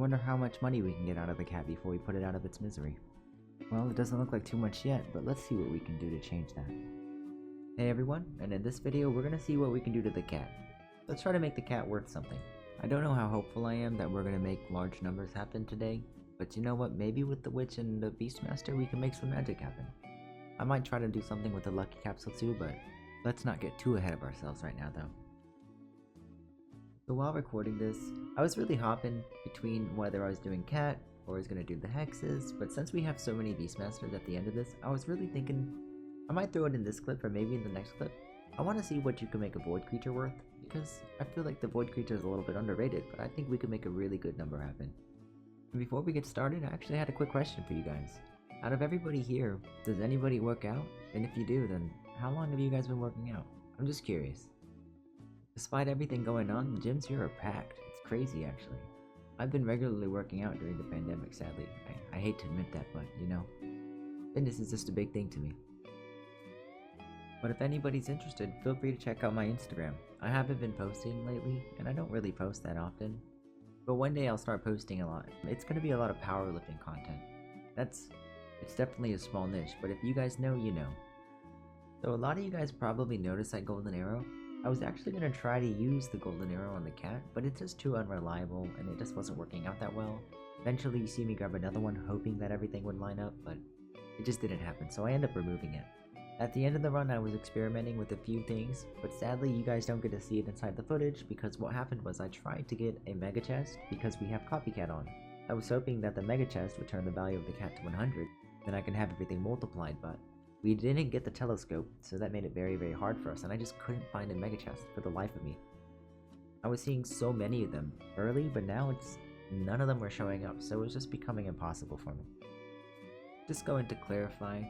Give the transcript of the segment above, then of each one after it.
wonder how much money we can get out of the cat before we put it out of its misery. Well, it doesn't look like too much yet, but let's see what we can do to change that. Hey everyone, and in this video we're gonna see what we can do to the cat. Let's try to make the cat worth something. I don't know how hopeful I am that we're gonna make large numbers happen today, but you know what, maybe with the witch and the beastmaster we can make some magic happen. I might try to do something with the lucky capsule too, but let's not get too ahead of ourselves right now though. So while recording this, I was really hopping between whether I was doing cat or I was gonna do the hexes, but since we have so many beastmasters at the end of this, I was really thinking I might throw it in this clip or maybe in the next clip. I want to see what you can make a void creature worth, because I feel like the void creature is a little bit underrated, but I think we could make a really good number happen. And before we get started, I actually had a quick question for you guys. Out of everybody here, does anybody work out? And if you do, then how long have you guys been working out? I'm just curious. Despite everything going on, the gyms here are packed. It's crazy actually. I've been regularly working out during the pandemic, sadly. I hate to admit that, but you know, fitness is just a big thing to me. But if anybody's interested, feel free to check out my Instagram. I haven't been posting lately, and I don't really post that often. But one day I'll start posting a lot. It's going to be a lot of powerlifting content. It's definitely a small niche, but if you guys know, you know. So a lot of you guys probably noticed that golden arrow. I was actually going to try to use the golden arrow on the cat, but it's just too unreliable, and it just wasn't working out that well. Eventually you see me grab another one, hoping that everything would line up, but it just didn't happen, so I ended up removing it. At the end of the run I was experimenting with a few things, but sadly you guys don't get to see it inside the footage because what happened was I tried to get a mega chest because we have copycat on. I was hoping that the mega chest would turn the value of the cat to 100, then I can have everything multiplied, but we didn't get the telescope, so that made it very hard for us, and I just couldn't find a mega chest for the life of me. I was seeing so many of them early, but now none of them were showing up, so it was just becoming impossible for me. Just going to clarify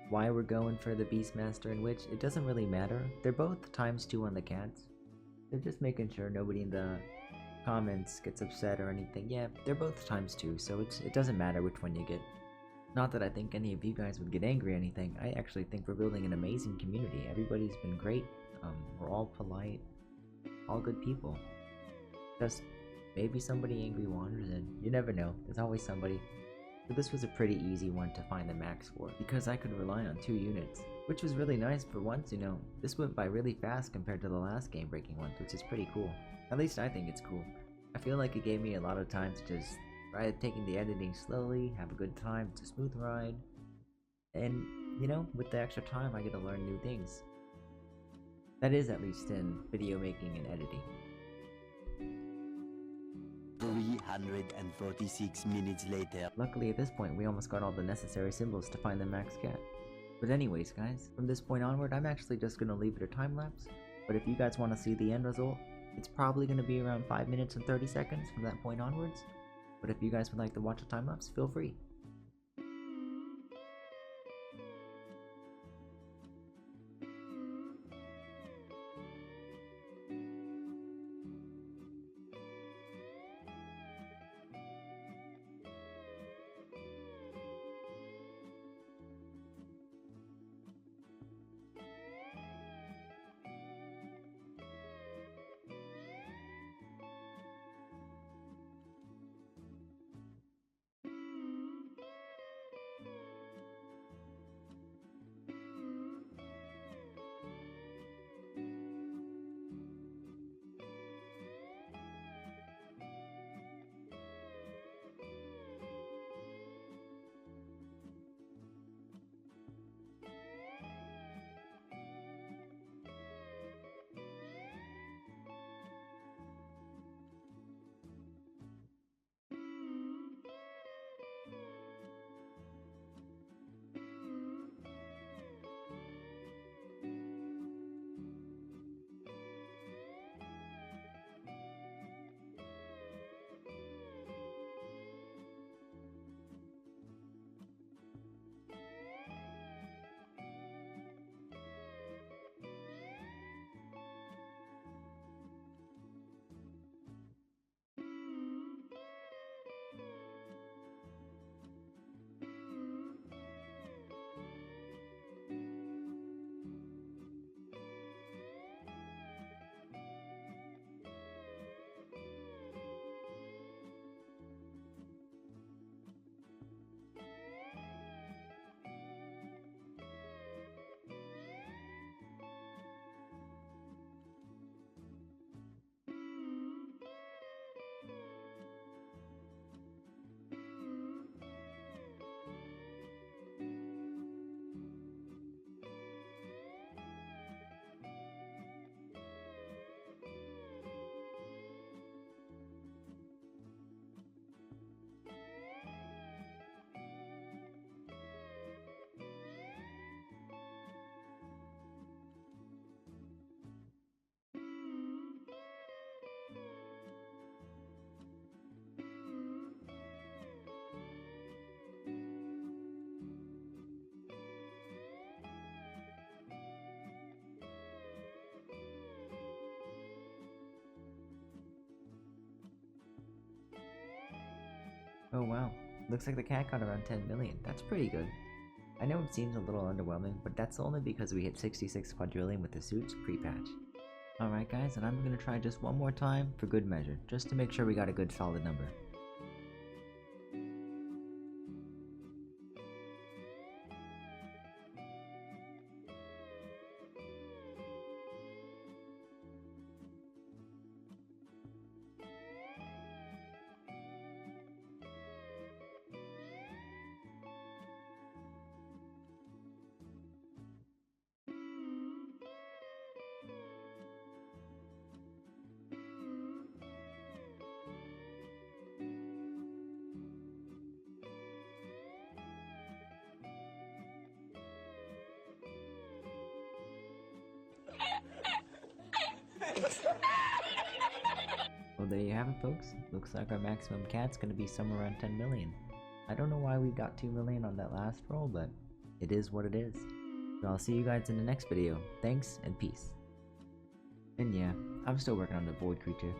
why we're going for the Beastmaster and Witch, it doesn't really matter. They're both ×2 on the cats. They're just making sure nobody in the comments gets upset or anything. Yeah, they're both ×2, so it doesn't matter which one you get. Not that I think any of you guys would get angry or anything. I actually think we're building an amazing community. Everybody's been great. We're all polite, all good people. Just maybe somebody angry wanders in. You never know. There's always somebody. So this was a pretty easy one to find the max for, because I could rely on 2 units, which was really nice for once, you know. This went by really fast compared to the last game-breaking ones, which is pretty cool. At least I think it's cool. I feel like it gave me a lot of time to just try taking the editing slowly, have a good time, it's a smooth ride, and, you know, with the extra time I get to learn new things. That is at least in video making and editing. 346 minutes later. Luckily at this point we almost got all the necessary symbols to find the max cat. But anyways guys, from this point onward I'm actually just going to leave it a time lapse, but if you guys want to see the end result, it's probably going to be around 5 minutes and 30 seconds from that point onwards. But if you guys would like to watch a time lapse, feel free. Oh wow, looks like the cat got around 10 million. That's pretty good. I know it seems a little underwhelming, but that's only because we hit 66 quadrillion with the suits pre-patch. Alright guys, and I'm gonna try just one more time for good measure, just to make sure we got a good solid number. Well, there you have it, folks. Looks like our maximum cat's gonna be somewhere around 10 million. I don't know why we got 2 million on that last roll, but it is what it is. So I'll see you guys in the next video. Thanks and peace. And yeah, I'm still working on the void creature.